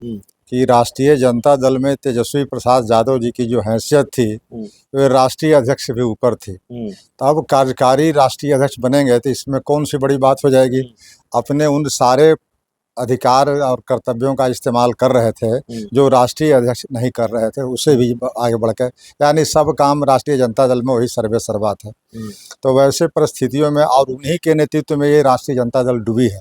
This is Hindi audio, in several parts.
कि राष्ट्रीय जनता दल में तेजस्वी प्रसाद यादव जी की जो हैसियत थी वे राष्ट्रीय अध्यक्ष से भी ऊपर थी। तो अब कार्यकारी राष्ट्रीय अध्यक्ष बनेंगे तो इसमें कौन सी बड़ी बात हो जाएगी। अपने उन सारे अधिकार और कर्तव्यों का इस्तेमाल कर रहे थे जो राष्ट्रीय अध्यक्ष नहीं कर रहे थे, उसे भी आगे बढ़ के यानी सब काम राष्ट्रीय जनता दल में वही सर्वे सर्वा था। तो वैसे परिस्थितियों में और उन्हीं के नेतृत्व में ये राष्ट्रीय जनता दल डूबी है।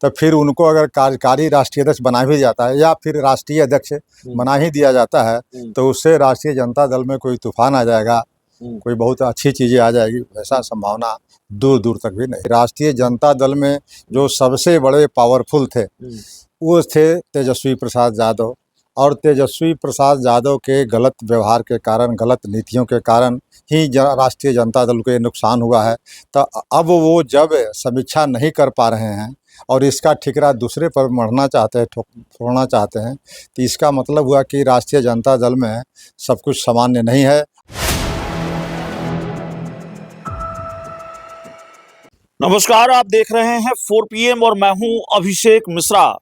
तो फिर उनको अगर कार्यकारी राष्ट्रीय अध्यक्ष बना भी जाता है या फिर राष्ट्रीय अध्यक्ष बना ही दिया जाता है तो उससे राष्ट्रीय जनता दल में कोई तूफान आ जाएगा, कोई बहुत अच्छी चीज़ें आ जाएगी, वैसा संभावना दूर दूर तक भी नहीं। राष्ट्रीय जनता दल में जो सबसे बड़े पावरफुल थे वो थे तेजस्वी प्रसाद यादव, और तेजस्वी प्रसाद यादव के गलत व्यवहार के कारण, गलत नीतियों के कारण ही राष्ट्रीय जनता दल को ये नुकसान हुआ है। तो अब वो जब समीक्षा नहीं कर पा रहे हैं और इसका ठिकरा दूसरे पर मढ़ना चाहते हैं, फोड़ना चाहते हैं, तो इसका मतलब हुआ कि राष्ट्रीय जनता दल में सब कुछ सामान्य नहीं है। नमस्कार, आप देख रहे हैं 4 PM और मैं हूं अभिषेक मिश्रा।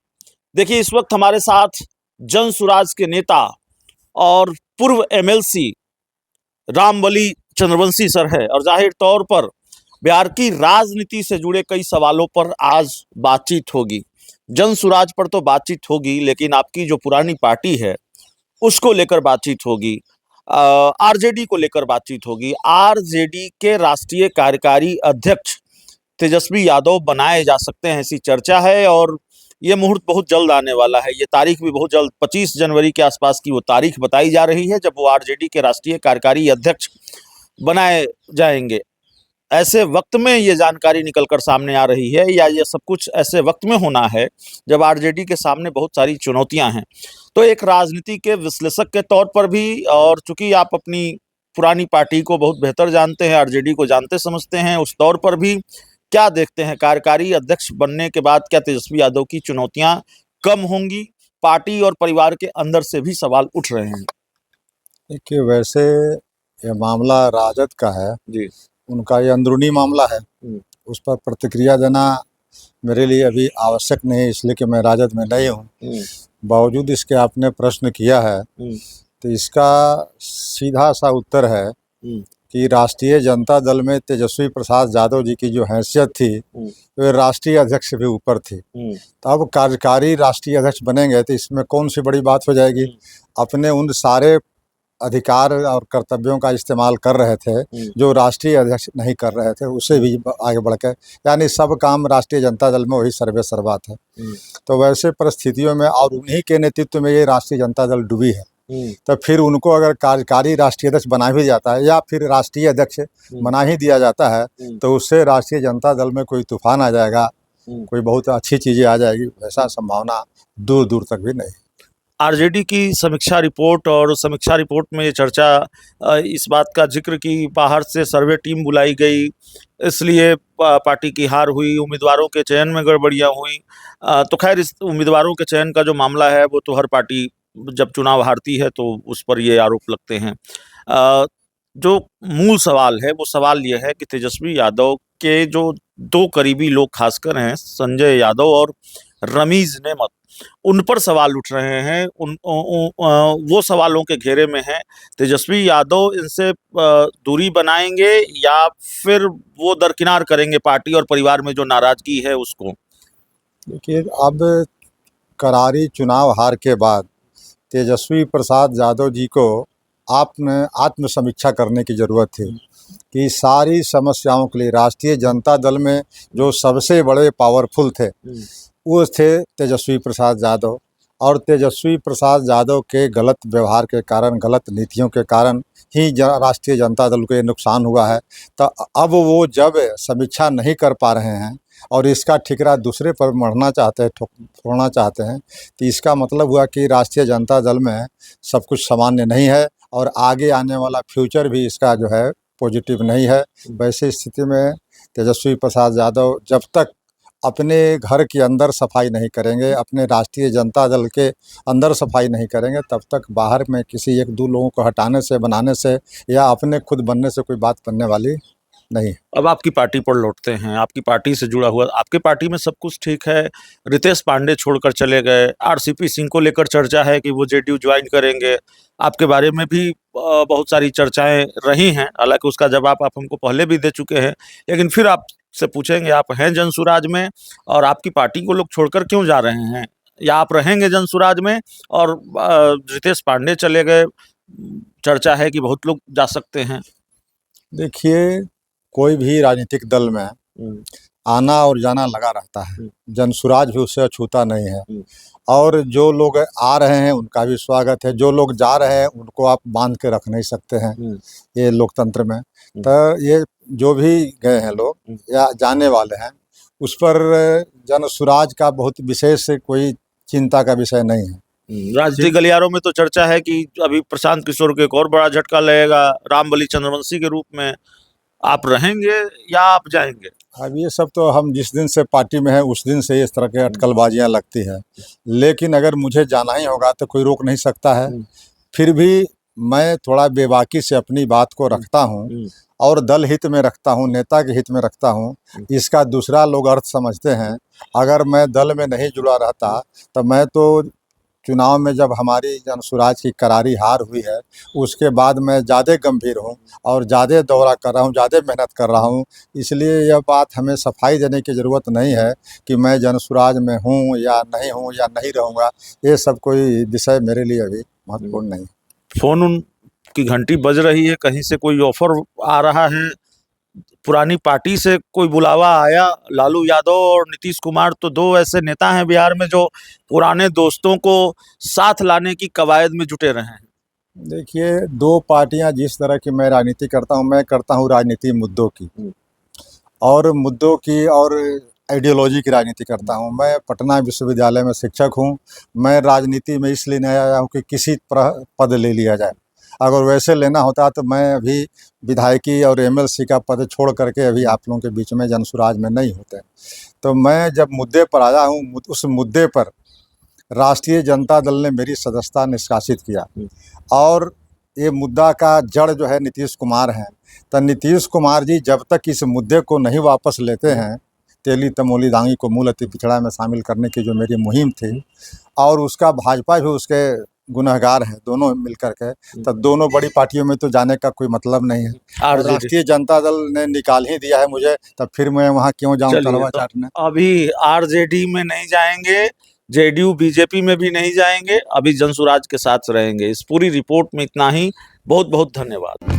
देखिए, इस वक्त हमारे साथ जन सुराज के नेता और पूर्व MLC रामबली चंद्रवंशी सर है और जाहिर तौर पर बिहार की राजनीति से जुड़े कई सवालों पर आज बातचीत होगी। जन सुराज पर तो बातचीत होगी, लेकिन आपकी जो पुरानी पार्टी है उसको लेकर बातचीत होगी, आरजेडी को लेकर बातचीत होगी। आरजेडी के राष्ट्रीय कार्यकारी अध्यक्ष तेजस्वी यादव बनाए जा सकते हैं, ऐसी चर्चा है और ये मुहूर्त बहुत जल्द आने वाला है। ये तारीख भी बहुत जल्द 25 जनवरी के आसपास की वो तारीख बताई जा रही है जब वो आरजेडी के राष्ट्रीय कार्यकारी अध्यक्ष बनाए जाएंगे। ऐसे वक्त में ये जानकारी निकलकर सामने आ रही है, या ये सब कुछ ऐसे वक्त में होना है जब आरजेडी के सामने बहुत सारी चुनौतियां हैं। तो एक राजनीति के विश्लेषक के तौर पर भी, और चूंकि आप अपनी पुरानी पार्टी को बहुत बेहतर जानते हैं, आरजेडी को जानते समझते हैं, उस तौर पर भी क्या देखते हैं, कार्यकारी अध्यक्ष बनने के बाद क्या तेजस्वी यादव की चुनौतियां कम होंगी? पार्टी और परिवार के अंदर से भी सवाल उठ रहे हैं। देखिए, वैसे ये मामला राजद का है जी, उनका ये अंदरूनी मामला है, उस पर प्रतिक्रिया देना मेरे लिए अभी आवश्यक नहीं, इसलिए कि मैं राजद में नहीं हूँ। बावजूद इसके आपने प्रश्न किया है तो इसका सीधा सा उत्तर है कि राष्ट्रीय जनता दल में तेजस्वी प्रसाद यादव जी की जो हैसियत थी वे राष्ट्रीय अध्यक्ष से भी ऊपर थी। तो अब कार्यकारी राष्ट्रीय अध्यक्ष बनेंगे तो इसमें कौन सी बड़ी बात हो जाएगी। अपने उन सारे अधिकार और कर्तव्यों का इस्तेमाल कर रहे थे जो राष्ट्रीय अध्यक्ष नहीं कर रहे थे, उसे भी आगे बढ़ के यानी सब काम राष्ट्रीय जनता दल में वही सर्वे सर्वा था। तो वैसे परिस्थितियों में और उन्हीं के नेतृत्व में ये राष्ट्रीय जनता दल डूबी है। तो फिर उनको अगर कार्यकारी राष्ट्रीय अध्यक्ष बना भी जाता है या फिर राष्ट्रीय अध्यक्ष बना ही दिया जाता है तो उससे राष्ट्रीय जनता दल में कोई तूफान आ जाएगा, कोई बहुत अच्छी चीज़ें आ जाएगी, वैसा संभावना दूर दूर तक भी नहीं। आरजेडी की समीक्षा रिपोर्ट, और समीक्षा रिपोर्ट में ये चर्चा इस बात का जिक्र कि बाहर से सर्वे टीम बुलाई गई, इसलिए पार्टी की हार हुई, उम्मीदवारों के चयन में गड़बड़ियां हुई। तो खैर, इस उम्मीदवारों के चयन का जो मामला है वो तो हर पार्टी जब चुनाव हारती है तो उस पर ये आरोप लगते हैं। जो मूल सवाल है वो सवाल ये है कि तेजस्वी यादव के जो दो करीबी लोग खासकर हैं, संजय यादव और रमीज नेमत, उन पर सवाल उठ रहे हैं। वो सवालों के घेरे में है। तेजस्वी यादव इनसे दूरी बनाएंगे या फिर वो दरकिनार करेंगे पार्टी और परिवार में जो नाराजगी है उसको? देखिए, अब करारी चुनाव हार के बाद तेजस्वी प्रसाद यादव जी को आत्म समीक्षा करने की ज़रूरत थी कि सारी समस्याओं के लिए राष्ट्रीय जनता दल में जो सबसे बड़े पावरफुल थे वो थे तेजस्वी प्रसाद यादव, और तेजस्वी प्रसाद यादव के गलत व्यवहार के कारण, गलत नीतियों के कारण ही राष्ट्रीय जनता दल को ये नुकसान हुआ है। तो अब वो जब समीक्षा नहीं कर पा रहे हैं और इसका ठिकरा दूसरे पर मढ़ना चाहते हैं, फोड़ना चाहते हैं, तो इसका मतलब हुआ कि राष्ट्रीय जनता दल में सब कुछ सामान्य नहीं है और आगे आने वाला फ्यूचर भी इसका जो है पॉजिटिव नहीं है। वैसे स्थिति में तेजस्वी प्रसाद यादव जब तक अपने घर के अंदर सफाई नहीं करेंगे, अपने राष्ट्रीय जनता दल के अंदर सफाई नहीं करेंगे, तब तक बाहर में किसी एक दो लोगों को हटाने से, बनाने से या अपने खुद बनने से कोई बात बनने वाली नहीं। अब आपकी पार्टी पर लौटते हैं, आपकी पार्टी से जुड़ा हुआ, आपके पार्टी में सब कुछ ठीक है, रितेश पांडे छोड़कर चले गए, आरसीपी सिंह को लेकर चर्चा है कि वो जेडीयू ज्वाइन करेंगे, आपके बारे में भी बहुत सारी चर्चाएं रही हैं, हालांकि उसका जवाब आप हमको पहले भी दे चुके हैं, लेकिन फिर आपसे पूछेंगे, आप हैं जनसुराज में और आपकी पार्टी को लोग छोड़कर क्यों जा रहे हैं, या आप रहेंगे जनसुराज में और रितेश पांडे चले गए, चर्चा है कि बहुत लोग जा सकते हैं। देखिए, कोई भी राजनीतिक दल में आना और जाना लगा रहता है, जनसुराज भी उससे अछूता नहीं है। और जो लोग आ रहे हैं उनका भी स्वागत है, जो लोग जा रहे हैं उनको आप बांध के रख नहीं सकते हैं ये लोकतंत्र में। तो ये जो भी गए हैं लोग या जाने वाले हैं, उस पर जनसुराज का बहुत विशेष कोई चिंता का विषय नहीं है। राजनीतिक गलियारों में तो चर्चा है कि अभी प्रशांत किशोर को एक और बड़ा झटका लगेगा रामबली चंद्रवंशी के रूप में, आप रहेंगे या आप जाएंगे? अब ये सब तो हम जिस दिन से पार्टी में है उस दिन से इस तरह के अटकलबाजियां लगती है, लेकिन अगर मुझे जाना ही होगा तो कोई रोक नहीं सकता है। फिर भी मैं थोड़ा बेबाकी से अपनी बात को रखता हूँ और दल हित में रखता हूँ, नेता के हित में रखता हूँ। इसका दूसरा लोग अर्थ समझते हैं, अगर मैं दल में नहीं जुड़ा रहता तो मैं तो चुनाव में जब हमारी जनसुराज की करारी हार हुई है उसके बाद मैं ज़्यादा गंभीर हूँ और ज़्यादा दौरा कर रहा हूँ, ज़्यादा मेहनत कर रहा हूँ। इसलिए यह बात हमें सफाई देने की ज़रूरत नहीं है कि मैं जनसुराज में हूँ या नहीं रहूँगा। ये सब कोई विषय मेरे लिए अभी महत्वपूर्ण नहीं। फोन उन की घंटी बज रही है, कहीं से कोई ऑफर आ रहा है, पुरानी पार्टी से कोई बुलावा आया? लालू यादव और नीतीश कुमार तो दो ऐसे नेता हैं बिहार में जो पुराने दोस्तों को साथ लाने की कवायद में जुटे रहे हैं। देखिए, दो पार्टियां जिस तरह की मैं राजनीति करता हूं, मैं करता हूं राजनीति मुद्दों की और आइडियोलॉजी की राजनीति करता हूं। मैं पटना विश्वविद्यालय में शिक्षक हूं। मैं राजनीति में इसलिए नहीं आया हूं कि किसी पद ले लिया जाए। अगर वैसे लेना होता तो मैं अभी विधायकी और एमएलसी का पद छोड़ करके अभी आप लोगों के बीच में जनसुराज में नहीं होते। तो मैं जब मुद्दे पर आया हूँ, उस मुद्दे पर राष्ट्रीय जनता दल ने मेरी सदस्यता निष्कासित किया और ये मुद्दा का जड़ जो है नीतीश कुमार हैं। तो नीतीश कुमार जी जब तक इस मुद्दे को नहीं वापस लेते हैं, तेली तमोली दांगी को मूल अति पिछड़ा में शामिल करने की जो मेरी मुहिम थी, और उसका भाजपा भी उसके गुनहगार है, दोनों मिलकर के, तो दोनों बड़ी पार्टियों में तो जाने का कोई मतलब नहीं है। राष्ट्रीय जनता दल ने निकाल ही दिया है मुझे, तब फिर मैं वहाँ क्यों जाऊँ तलवा चाटने। अभी आरजेडी में नहीं जाएंगे, जेडीयू बीजेपी में भी नहीं जाएंगे, अभी जनसुराज के साथ रहेंगे। इस पूरी रिपोर्ट में इतना ही। बहुत बहुत धन्यवाद।